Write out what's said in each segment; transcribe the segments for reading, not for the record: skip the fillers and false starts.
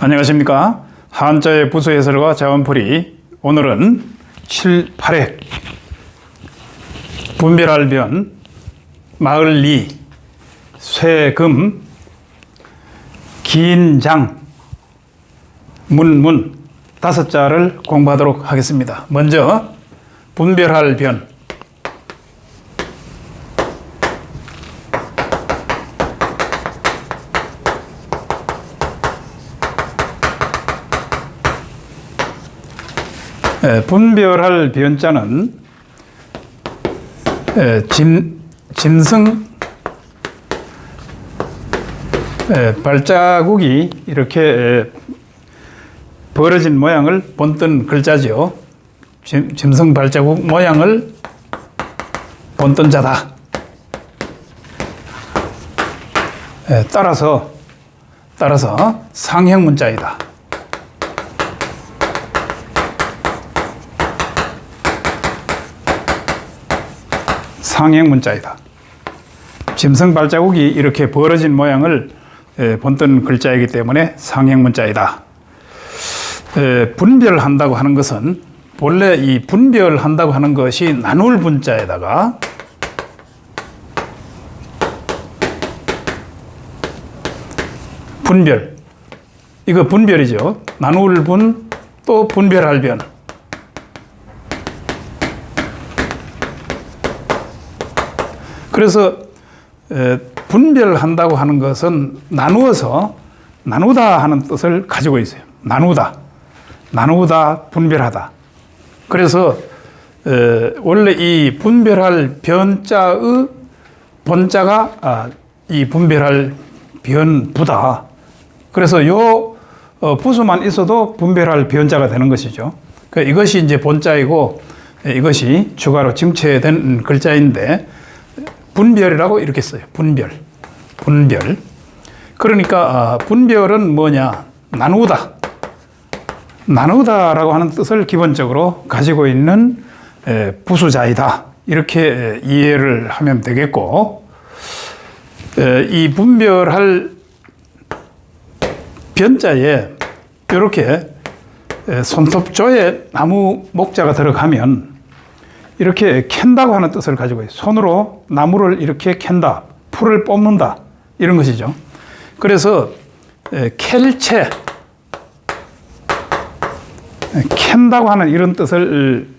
안녕하십니까. 한자의 부수 해설과 자원풀이. 오늘은 7, 8회 분별할 변, 마을리, 쇠금, 긴장, 문문 5자를 공부하도록 하겠습니다. 먼저 분별할 변. 분별할 변자는 짐승 발자국이 이렇게 벌어진 모양을 본뜬 글자죠. 짐승 발자국 모양을 본뜬 자다. 따라서 상형 문자이다. 상형 문자이다. 짐승 발자국이 이렇게 벌어진 모양을 본뜬 글자이기 때문에 상형 문자이다. 분별한다고 하는 것은 본래 이 분별한다고 하는 것이 나눌 분자에다가 분별, 이거 분별이죠. 나눌 분 또 분별할 변. 그래서 분별한다고 하는 것은 나누어서 나누다 하는 뜻을 가지고 있어요. 나누다, 분별하다. 그래서 원래 이 분별할 변자의 본자가 이 분별할 변부다. 그래서 요 부수만 있어도 분별할 변자가 되는 것이죠. 그러니까 이것이 이제 본자이고 이것이 추가로 증체된 글자인데 분별이라고 이렇게 써요. 분별. 그러니까 분별은 뭐냐? 나누다라고 하는 뜻을 기본적으로 가지고 있는 부수자이다. 이렇게 이해를 하면 되겠고, 이 분별할 변자에 이렇게 손톱조에 나무 목자가 들어가면 이렇게 캔다고 하는 뜻을 가지고 있어요. 손으로 나무를 이렇게 캔다, 풀을 뽑는다, 이런 것이죠. 그래서 캘채, 캔다고 하는 이런 뜻을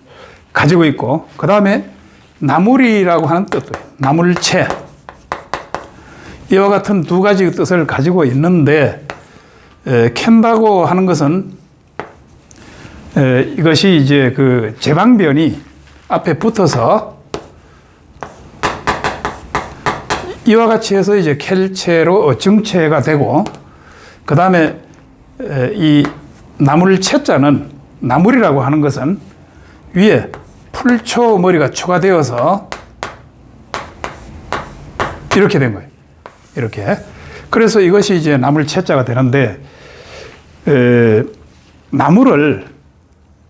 가지고 있고, 그 다음에 나물이라고 하는 뜻도 있어요. 나물채. 이와 같은 두 가지 뜻을 가지고 있는데, 캔다고 하는 것은 이것이 이제 그 제방변이 앞에 붙어서 이와 같이 해서 이제 캘체로 증체가 되고, 그 다음에 이 나물채자는, 나물이라고 하는 것은 위에 풀초 머리가 추가되어서 이렇게 된 거예요. 이렇게. 그래서 이것이 이제 나물채자가 되는데, 나물을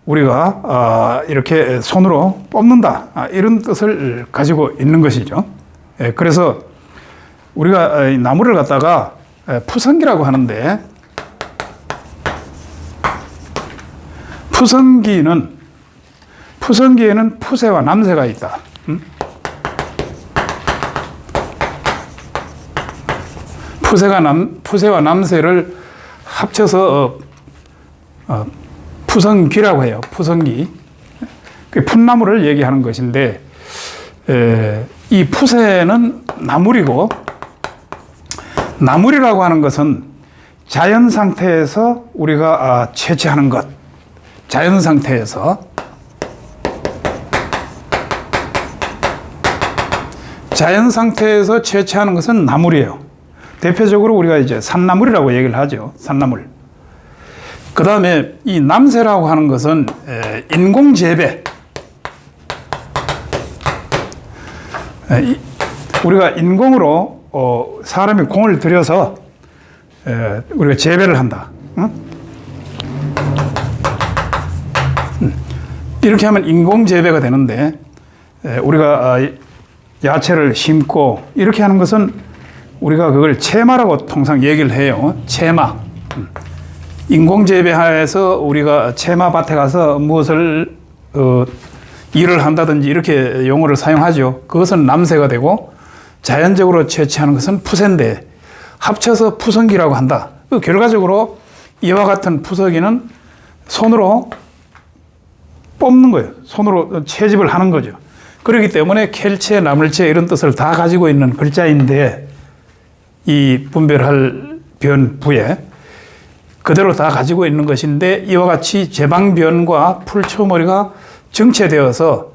우리가 이렇게 손으로 뽑는다, 이런 뜻을 가지고 있는 것이죠. 그래서 우리가 나무를 갖다가 푸성기라고 하는데, 푸성기에는 푸세와 남세가 있다. 푸세와 남세를 합쳐서 푸성귀라고 해요. 푸성귀. 풋나무를 얘기하는 것인데, 이 푸세는 나물이고, 나물이라고 하는 것은 자연 상태에서 우리가 채취하는 것. 자연 상태에서. 자연 상태에서 채취하는 것은 나물이에요. 대표적으로 우리가 이제 산나물이라고 얘기를 하죠. 산나물. 그 다음에 이 남세라고 하는 것은 인공재배. 우리가 인공으로 사람이 공을 들여서 우리가 재배를 한다. 이렇게 하면 인공재배가 되는데, 우리가 야채를 심고 이렇게 하는 것은 우리가 그걸 채마라고 통상 얘기를 해요. 채마. 인공재배하에서 우리가 채마밭에 가서 무엇을 일을 한다든지 이렇게 용어를 사용하죠. 그것은 남새가 되고 자연적으로 채취하는 것은 푸새인데 합쳐서 푸성기라고 한다. 결과적으로 이와 같은 푸석이는 손으로 뽑는 거예요. 손으로 채집을 하는 거죠. 그렇기 때문에 켈체, 나물체 이런 뜻을 다 가지고 있는 글자인데 이 분별할 변부에 그대로 다 가지고 있는 것인데 이와 같이 제방변과 풀초머리가 정체되어서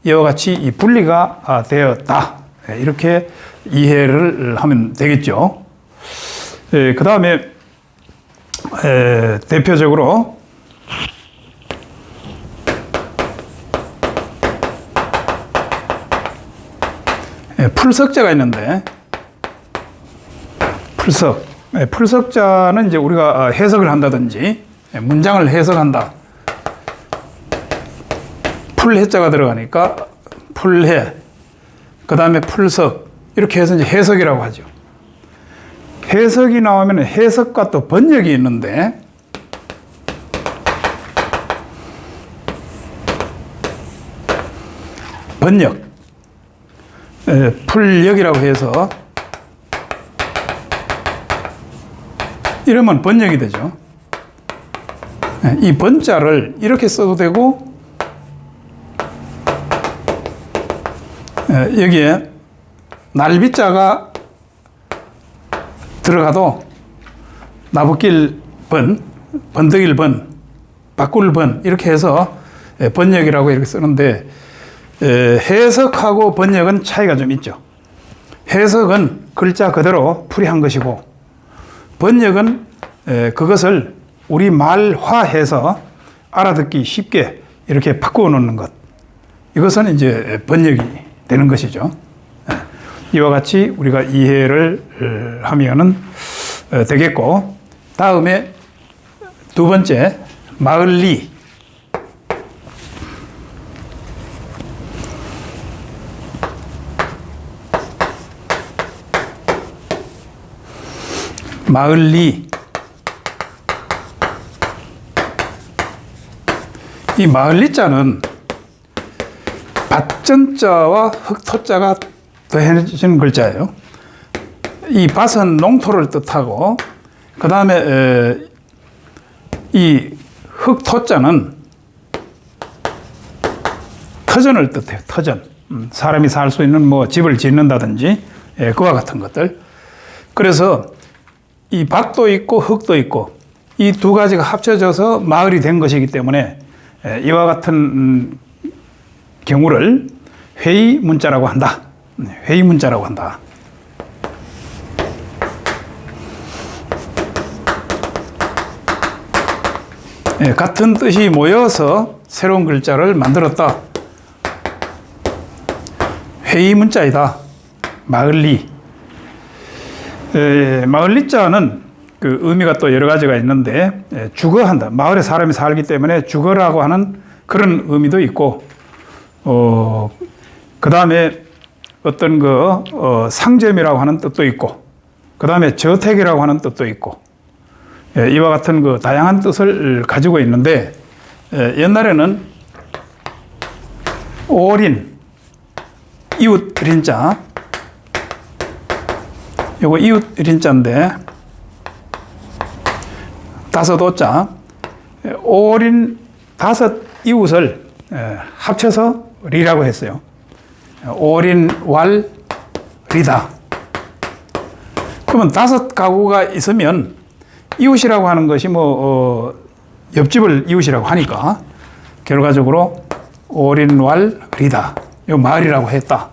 이와 같이 이 분리가 되었다. 이렇게 이해를 하면 되겠죠. 그 다음에 대표적으로 풀석자가 있는데 풀석자는 이제 우리가 해석을 한다든지 문장을 해석한다. 풀해자가 들어가니까 풀해, 그 다음에 풀석 이렇게 해서 이제 해석이라고 하죠. 해석이 나오면 해석과 또 번역이 있는데 번역, 풀역이라고 해서 이러면 번역이 되죠. 이 번자를 이렇게 써도 되고 여기에 날비자가 들어가도 나붓길 번, 번득일 번, 바꿀 번 이렇게 해서 번역이라고 이렇게 쓰는데 해석하고 번역은 차이가 좀 있죠. 해석은 글자 그대로 풀이한 것이고 번역은 그것을 우리 말화해서 알아듣기 쉽게 이렇게 바꾸어 놓는 것. 이것은 이제 번역이 되는 것이죠. 이와 같이 우리가 이해를 하면은 되겠고, 다음에 두 번째 마을리. 마을리. 이 마을리자는 밭전자와 흑토자가 더해진 글자예요. 이 밭은 농토를 뜻하고, 그 다음에 이 흑토자는 터전을 뜻해요. 터전. 사람이 살 수 있는 뭐 집을 짓는다든지 그와 같은 것들. 그래서 이 밭도 있고 흙도 있고 이 두 가지가 합쳐져서 마을이 된 것이기 때문에 이와 같은 경우를 회의문자라고 한다. 회의문자라고 한다. 같은 뜻이 모여서 새로운 글자를 만들었다. 회의문자이다. 마을리. 마을리자는 그 의미가 또 여러 가지가 있는데 주거한다. 마을에 사람이 살기 때문에 주거라고 하는 그런 의미도 있고, 그 다음에 어떤 상점이라고 하는 뜻도 있고, 그 다음에 저택이라고 하는 뜻도 있고, 이와 같은 그 다양한 뜻을 가지고 있는데, 옛날에는 오린, 이웃 린자, 요거 이웃 린자인데, 다섯 오자, 오린 다섯 이웃을 합쳐서 리라고 했어요. 오린왈 리다. 그러면 다섯 가구가 있으면 이웃이라고 하는 것이 옆집을 이웃이라고 하니까 결과적으로 오린왈 리다. 요 마을이라고 했다.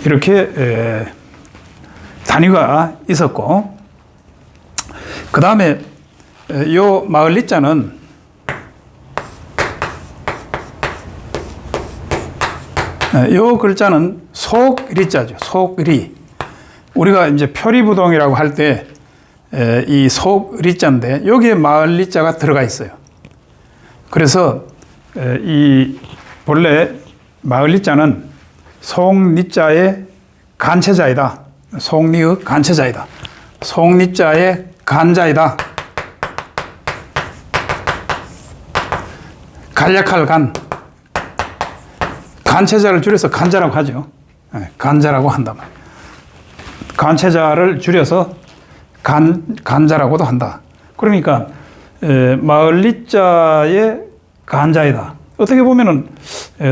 이렇게 단위가 있었고, 그 다음에 요 마을 리자는 요 글자는 속리자죠. 속리. 우리가 이제 표리부동이라고 할 때 이 속리자인데 여기에 마을 리자가 들어가 있어요. 그래서 이 본래 마을 리자는 속리자의 간체자이다. 속리의 간체자이다. 속리자의 간자이다. 간략할 간. 간체자를 줄여서 간자라고 하죠. 간자라고 한다. 간체자를 줄여서 간자라고도 한다. 그러니까 마을리자의 간자이다. 어떻게 보면은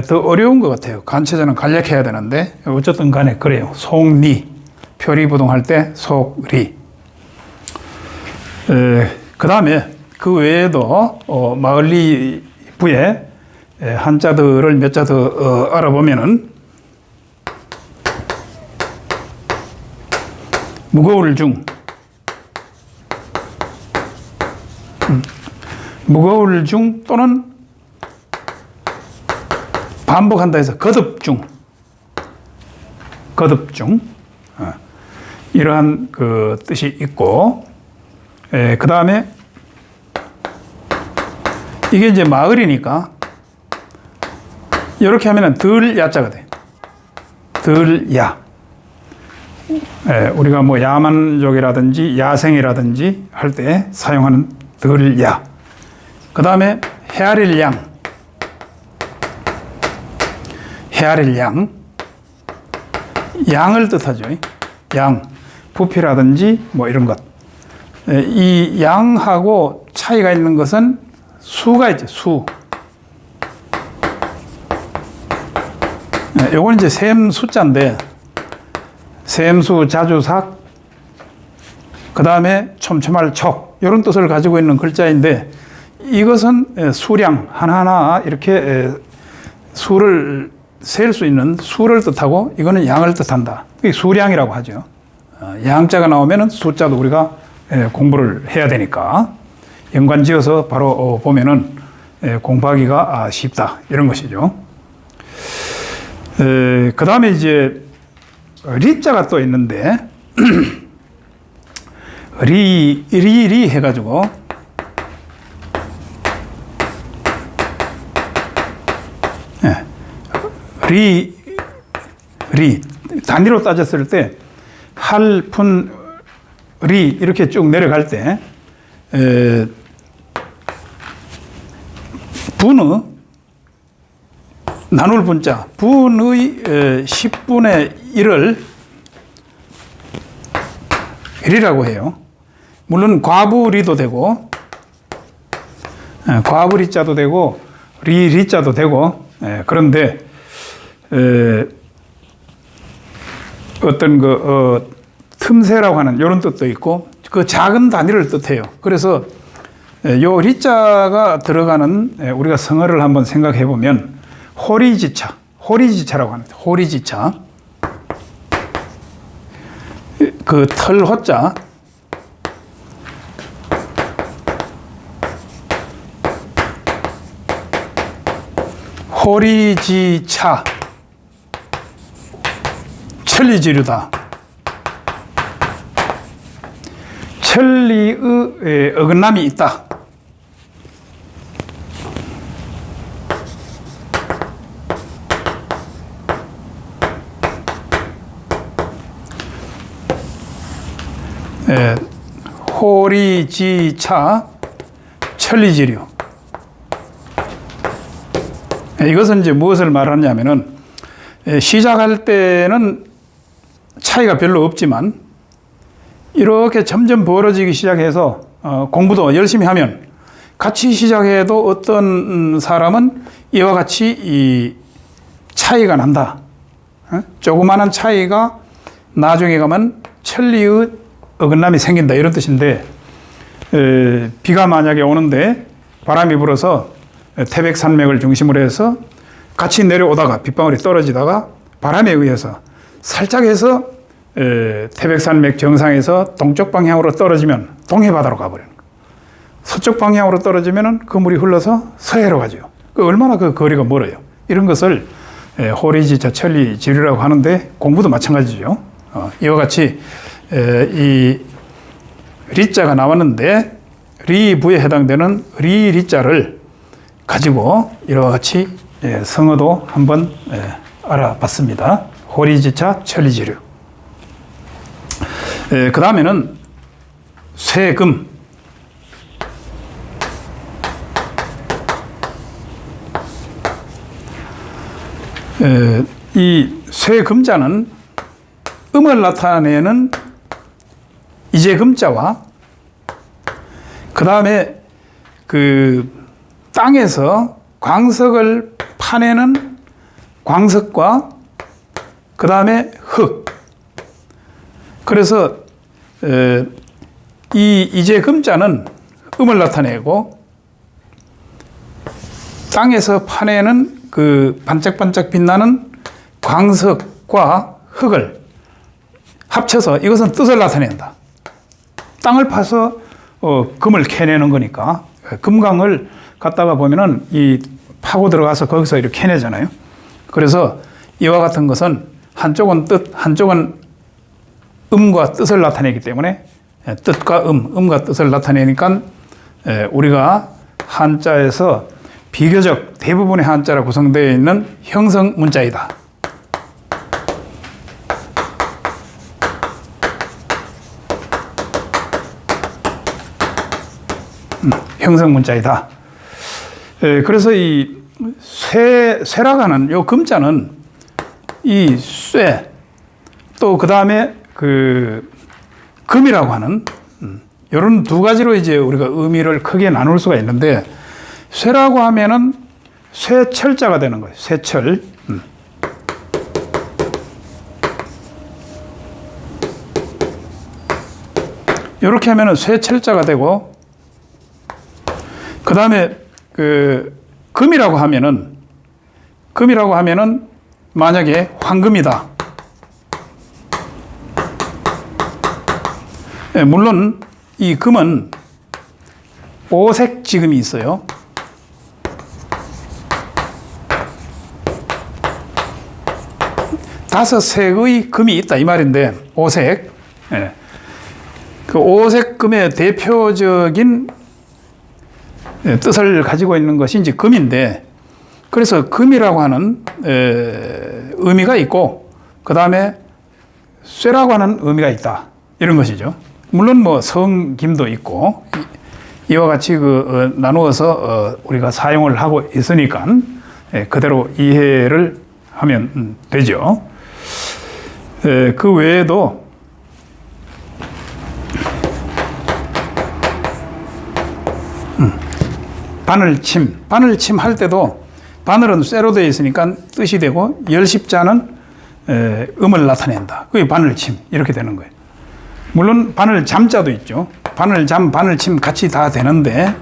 더 어려운 것 같아요. 간체자는 간략해야 되는데 어쨌든 간에 그래요. 속리, 표리부동할 때 속리. 그 다음에 그 외에도 마을리부에 한자들을 몇 자 더 알아보면은 무거울 중, 무거울 중 또는 반복한다 해서 거듭 중, 거듭 중 이러한 그 뜻이 있고, 그 다음에 이게 이제 마을이니까 이렇게 하면은 덜 야자가 돼. 덜 야. 우리가 뭐 야만족이라든지 야생이라든지 할 때 사용하는 덜 야. 그 다음에 헤아릴 양. 헤아릴 양. 양을 뜻하죠. 양. 부피라든지 뭐 이런 것. 이 양하고 차이가 있는 것은 수가 있죠. 수. 요건 이제 셈 숫자인데, 셈수 자주삭, 그 다음에 촘촘할 척, 이런 뜻을 가지고 있는 글자인데, 이것은 수량, 하나하나 이렇게 수를 셀 수 있는 수를 뜻하고, 이거는 양을 뜻한다. 그게 수량이라고 하죠. 양자가 나오면은 숫자도 우리가 공부를 해야 되니까, 연관 지어서 바로 보면은 공부하기가 쉽다. 이런 것이죠. 그 다음에 이제 리자가 또 있는데 리 해가지고 리 단위로 따졌을 때 할, 푼, 리 이렇게 쭉 내려갈 때 분의 나눌 분자, 분의 10분의 1을 1이라고 해요. 물론 과부리도 되고, 과부리자도 되고, 리자도 되고, 그런데, 어떤 틈새라고 하는 이런 뜻도 있고, 그 작은 단위를 뜻해요. 그래서, 요 리자가 들어가는 우리가 성어를 한번 생각해 보면, 호리지차, 호리지차라고 합니다. 호리지차. 그 털 호자. 호리지차. 천리지류다. 천리의 어긋남이 있다. 호리지차 천리지류. 이것은 이제 무엇을 말하냐면은 시작할 때는 차이가 별로 없지만 이렇게 점점 벌어지기 시작해서 공부도 열심히 하면 같이 시작해도 어떤 사람은 이와 같이 이 차이가 난다. 조그마한 차이가 나중에 가면 천리의 어긋남이 생긴다 이런 뜻인데, 비가 만약에 오는데 바람이 불어서 태백산맥을 중심으로 해서 같이 내려오다가 빗방울이 떨어지다가 바람에 의해서 살짝 해서 태백산맥 정상에서 동쪽 방향으로 떨어지면 동해바다로 가버리는 거예요. 서쪽 방향으로 떨어지면 그 물이 흘러서 서해로 가죠. 얼마나 그 거리가 멀어요. 이런 것을 호리지차 천리지류라고 하는데 공부도 마찬가지죠. 이와 같이 이 리자가 나왔는데 리부에 해당되는 리자를 가지고 이와 같이 성어도 한번 알아봤습니다. 호리지차 천리지류. 그 다음에는 쇠금. 이 쇠금자는 음을 나타내는 이제금자와 그 다음에 그 땅에서 광석을 파내는 광석과 그 다음에 흙. 그래서 이 이제금자는 음을 나타내고 땅에서 파내는 그 반짝반짝 빛나는 광석과 흙을 합쳐서 이것은 뜻을 나타낸다. 땅을 파서 금을 캐내는 거니까 금강을 갖다가 보면은 이 파고 들어가서 거기서 이렇게 캐내잖아요. 그래서 이와 같은 것은 한쪽은 뜻, 한쪽은 음과 뜻을 나타내기 때문에 뜻과 음과 뜻을 나타내니까 우리가 한자에서 비교적 대부분의 한자로 구성되어 있는 형성 문자이다. 형성 문자이다. 그래서 이 쇠라고 하는 요 금자는 이 쇠, 또 그 다음에 그 금이라고 하는 이런 두 가지로 이제 우리가 의미를 크게 나눌 수가 있는데, 쇠라고 하면은 쇠철자가 되는 거예요. 쇠철. 이렇게 하면은 쇠철자가 되고, 그 다음에 그 금이라고 하면은 만약에 황금이다. 물론 이 금은 오색 지금이 있어요. 다섯 색의 금이 있다 이 말인데, 오색. 그 오색 금의 대표적인 뜻을 가지고 있는 것이 이제 금인데, 그래서 금이라고 하는 의미가 있고, 그 다음에 쇠라고 하는 의미가 있다. 이런 것이죠. 물론 뭐 성김도 있고, 이와 같이 나누어서 우리가 사용을 하고 있으니까 그대로 이해를 하면 되죠. 그 외에도 바늘침 할 때도 바늘은 쇠로 되어 있으니까 뜻이 되고, 열십자는 음을 나타낸다. 그게 바늘침 이렇게 되는 거예요. 물론 바늘잠자도 있죠. 바늘잠, 바늘침 같이 다 되는데,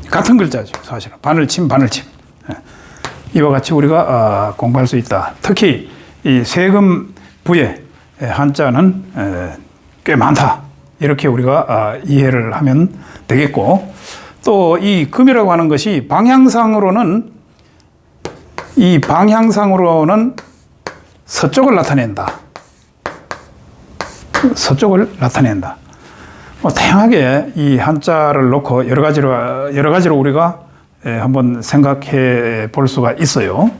같은 글자죠. 사실은 바늘침, 바늘침. 이와 같이 우리가 공부할 수 있다. 특히 이 세금부의 한자는 꽤 많다. 이렇게 우리가 이해를 하면 되겠고, 또 이 금이라고 하는 것이 방향상으로는 서쪽을 나타낸다. 서쪽을 나타낸다. 다양하게 이 한자를 놓고 여러 가지로 우리가 한번 생각해 볼 수가 있어요.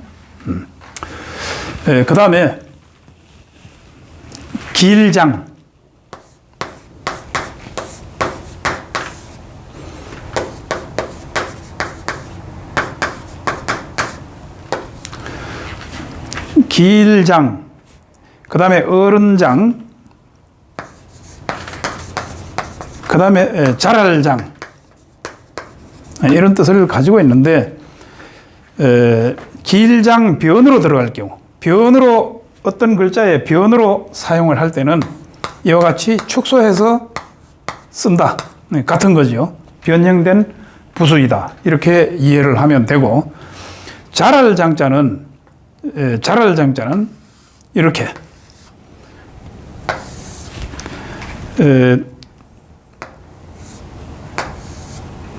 그 다음에 길장. 길장, 그 다음에 어른장, 그 다음에 자랄장, 이런 뜻을 가지고 있는데, 길장 변으로 들어갈 경우, 어떤 글자에 변으로 사용을 할 때는 이와 같이 축소해서 쓴다. 같은 거죠. 변형된 부수이다. 이렇게 이해를 하면 되고, 자랄장자는 이렇게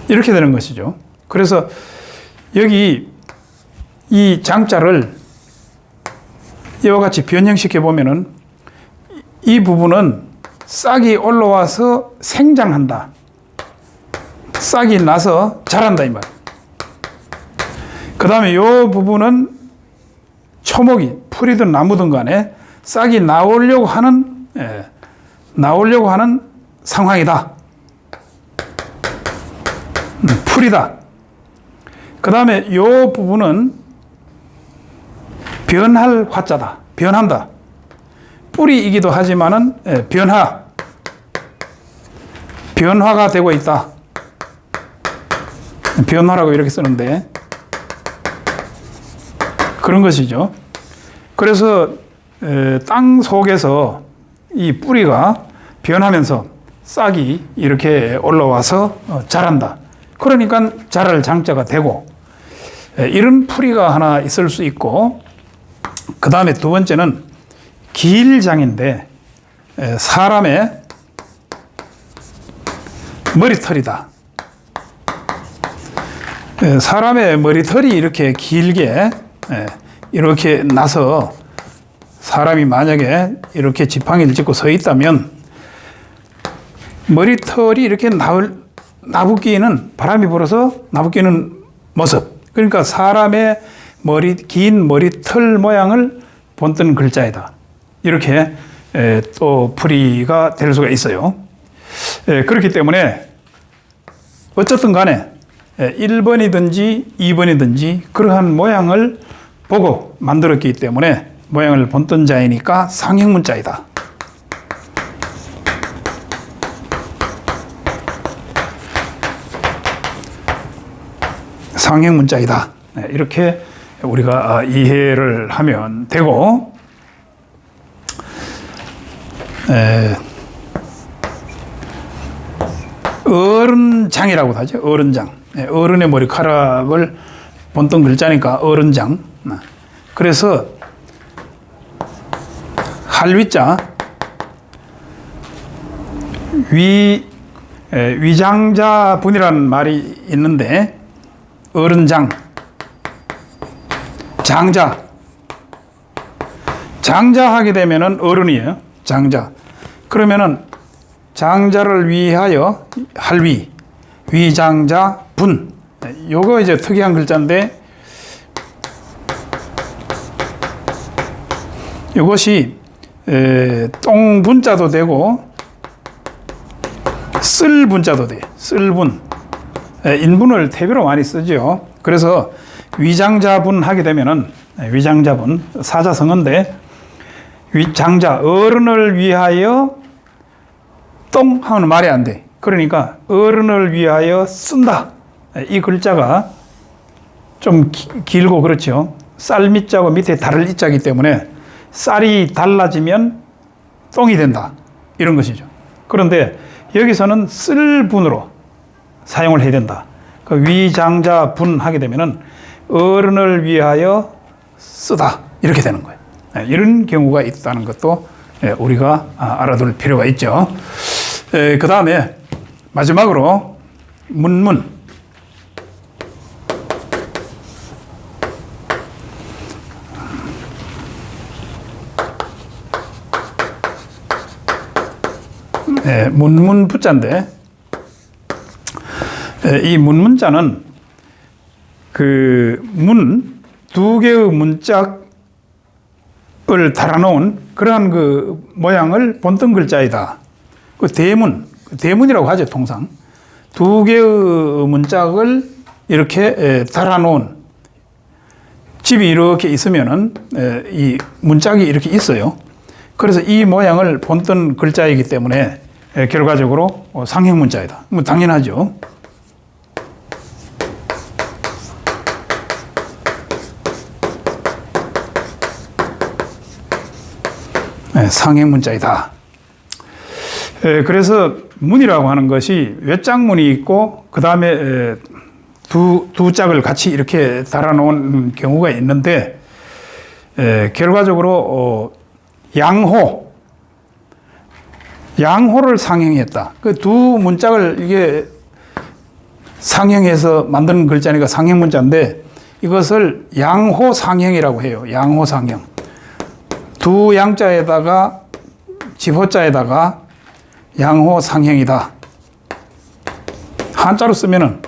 이렇게 되는 것이죠. 그래서 여기 이 장자를 이와 같이 변형시켜 보면은 이 부분은 싹이 올라와서 생장한다. 싹이 나서 자란다 이 말. 그 다음에 이 부분은 초목이 풀이든 나무든 간에 싹이 나오려고 하는 상황이다. 풀이다. 그 다음에 이 부분은 변할 화자다. 변한다. 뿌리이기도 하지만은 변화가 되고 있다. 변화라고 이렇게 쓰는데 그런 것이죠. 그래서 땅 속에서 이 뿌리가 변하면서 싹이 이렇게 올라와서 자란다. 그러니까 자랄 장자가 되고, 이런 풀이가 하나 있을 수 있고, 그 다음에 두 번째는 길장인데 사람의 머리털이다. 사람의 머리털이 이렇게 길게 이렇게 나서 사람이 만약에 이렇게 지팡이를 짚고 서 있다면 머리털이 이렇게 나부끼는, 바람이 불어서 나부끼는 모습. 그러니까 사람의 긴 머리털 모양을 본뜬 글자이다. 이렇게 또 풀이가 될 수가 있어요. 그렇기 때문에 어쨌든 간에 1번이든지 2번이든지 그러한 모양을 보고 만들었기 때문에 모양을 본뜬 자이니까 상형문자이다. 상형문자이다. 이렇게 우리가 이해를 하면 되고, 어른장이라고 하죠. 어른장. 어른의 머리카락을 본뜬 글자니까 어른장. 그래서 할위자, 위장자분이라는 말이 있는데, 어른장, 장자 하게 되면은 어른이에요. 장자. 그러면은 장자를 위하여 할위, 위장자 분. 요거 이제 특이한 글자인데, 이것이 똥분자도 되고 쓸분자도 돼. 쓸분. 인분을 태비로 많이 쓰죠. 그래서 위장자분 하게 되면은, 위장자분 사자성어인데, 위장자, 어른을 위하여 똥 하면 말이 안 돼. 그러니까 어른을 위하여 쓴다. 이 글자가 좀 길고 그렇죠. 쌀밑자고 밑에 달을 이자기 때문에 쌀이 달라지면 똥이 된다. 이런 것이죠. 그런데 여기서는 쓸분으로 사용을 해야 된다. 그 위장자 분 하게 되면은 어른을 위하여 쓰다. 이렇게 되는 거예요. 이런 경우가 있다는 것도 우리가 알아둘 필요가 있죠. 그 다음에 마지막으로 문문. 문문 부자인데, 이 문문자는 그 두 개의 문짝을 달아놓은 그러한 그 모양을 본뜬 글자이다. 그 대문이라고 하죠, 통상. 두 개의 문짝을 이렇게 달아놓은 집이 이렇게 있으면은 이 문짝이 이렇게 있어요. 그래서 이 모양을 본뜬 글자이기 때문에 결과적으로 상형문자이다. 뭐 당연하죠. 상형문자이다. 그래서 문이라고 하는 것이 외짝문이 있고, 그 다음에 두 짝을 같이 이렇게 달아놓은 경우가 있는데, 결과적으로 양호를 상형했다. 그 두 문짝을 이게 상형해서 만든 글자니까 상형문자인데, 이것을 양호상형이라고 해요. 양호상형. 두 양자에다가 집호자에다가 양호상형이다. 한자로 쓰면은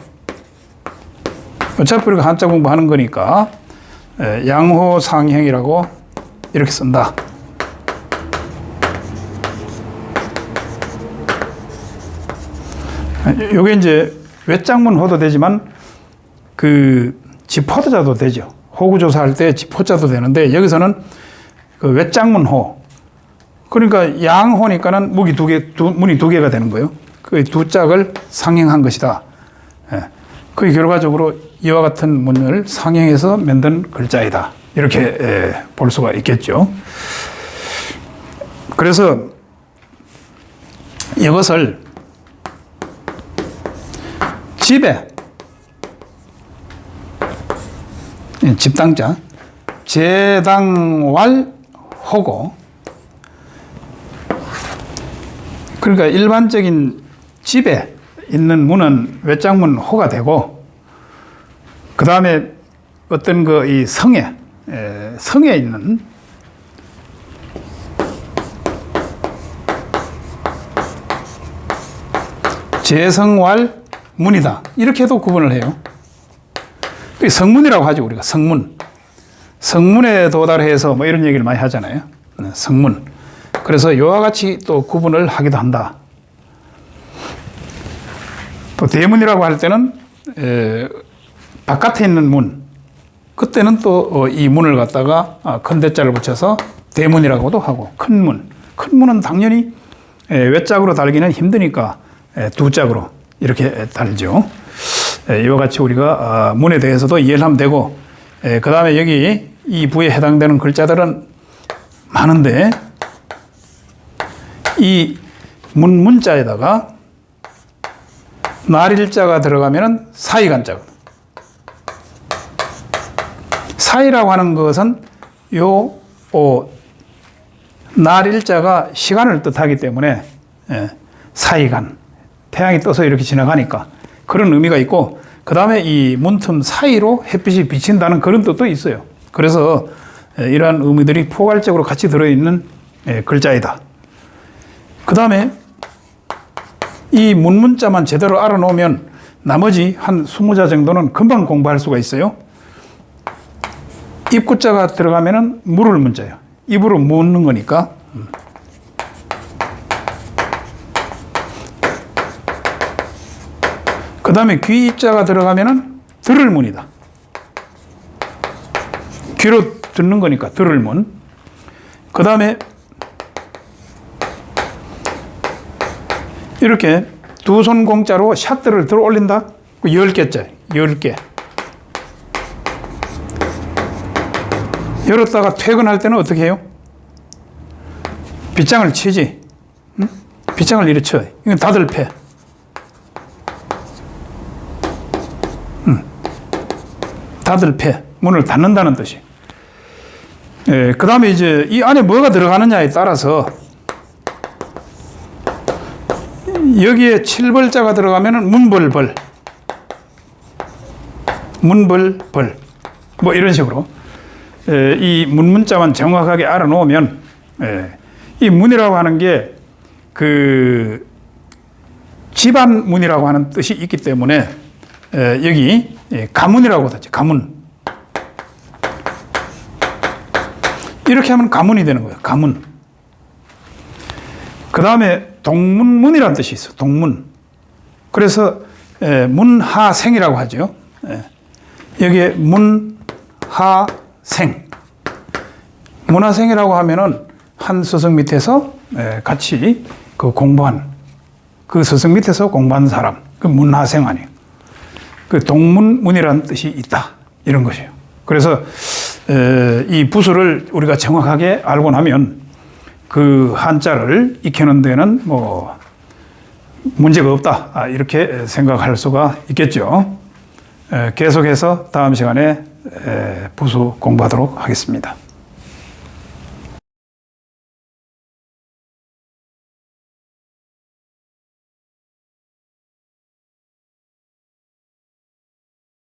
어차피 우리가 한자 공부하는 거니까 양호상형이라고 이렇게 쓴다. 요게 이제 외장문호도 되지만 그 지포자도 되죠. 호구 조사할 때 지포자도 되는데 여기서는 그 외장문호. 그러니까 양호니까는 문이 두 개가 되는 거예요. 그 두 짝을 상행한 것이다. 그 결과적으로 이와 같은 문을 상행해서 만든 글자이다. 이렇게 볼 수가 있겠죠. 그래서 이것을 집에 집당자 제당왈호고, 그러니까 일반적인 집에 있는 문은 외장문 호가 되고, 그 다음에 어떤 이 성에 있는 제성왈 문이다. 이렇게도 구분을 해요. 성문이라고 하죠, 우리가. 성문에 도달해서 뭐 이런 얘기를 많이 하잖아요. 성문. 그래서 이와 같이 또 구분을 하기도 한다. 또 대문이라고 할 때는 바깥에 있는 문, 그때는 또 이 문을 갖다가 큰 대자를 붙여서 대문이라고도 하고, 큰 문은 당연히 외짝으로 달기는 힘드니까 두 짝으로 이렇게 달죠. 이와 같이 우리가 문에 대해서도 이해를 하면 되고, 그 다음에 여기 이 부에 해당되는 글자들은 많은데, 이 문자에다가 날일자가 들어가면은 사이간자거든. 사이라고 하는 것은 날일자가 시간을 뜻하기 때문에 사이간, 태양이 떠서 이렇게 지나가니까 그런 의미가 있고, 그 다음에 이 문틈 사이로 햇빛이 비친다는 그런 뜻도 있어요. 그래서 이러한 의미들이 포괄적으로 같이 들어있는 글자이다. 그 다음에 이 문자만 제대로 알아놓으면 나머지 한 20자 정도는 금방 공부할 수가 있어요. 입구자가 들어가면은 물을 문자예요. 입으로 묻는 거니까. 그 다음에 귀자가 들어가면은 들을 문이다. 귀로 듣는 거니까 들을 문. 그 다음에 이렇게 두 손 공자로 샷들을 들어 올린다. 10개째, 10개. 열었다가 퇴근할 때는 어떻게 해요? 빗장을 치지. 응? 빗장을 이리 쳐. 이건 닫을 패. 닫을 패. 문을 닫는다는 뜻이. 그 다음에 이제 이 안에 뭐가 들어가느냐에 따라서 여기에 7벌자가 들어가면은 문벌벌. 문벌벌. 뭐 이런 식으로. 이 문자만 정확하게 알아놓으면, 이 문이라고 하는 게 그 집안 문이라고 하는 뜻이 있기 때문에 여기 가문이라고 하죠. 가문. 이렇게 하면 가문이 되는 거예요. 가문. 그 다음에 동문문이라는 뜻이 있어. 동문. 그래서 문하생이라고 하죠. 여기에 문하생. 문하생이라고 하면은 한 스승 밑에서 같이 그 공부한, 그 스승 밑에서 공부한 사람, 그 문하생 아니에요. 그 동문문이라는 뜻이 있다. 이런 것이에요. 그래서 이 부수를 우리가 정확하게 알고 나면 그 한자를 익히는 데는 뭐 문제가 없다. 이렇게 생각할 수가 있겠죠. 계속해서 다음 시간에 부수 공부하도록 하겠습니다.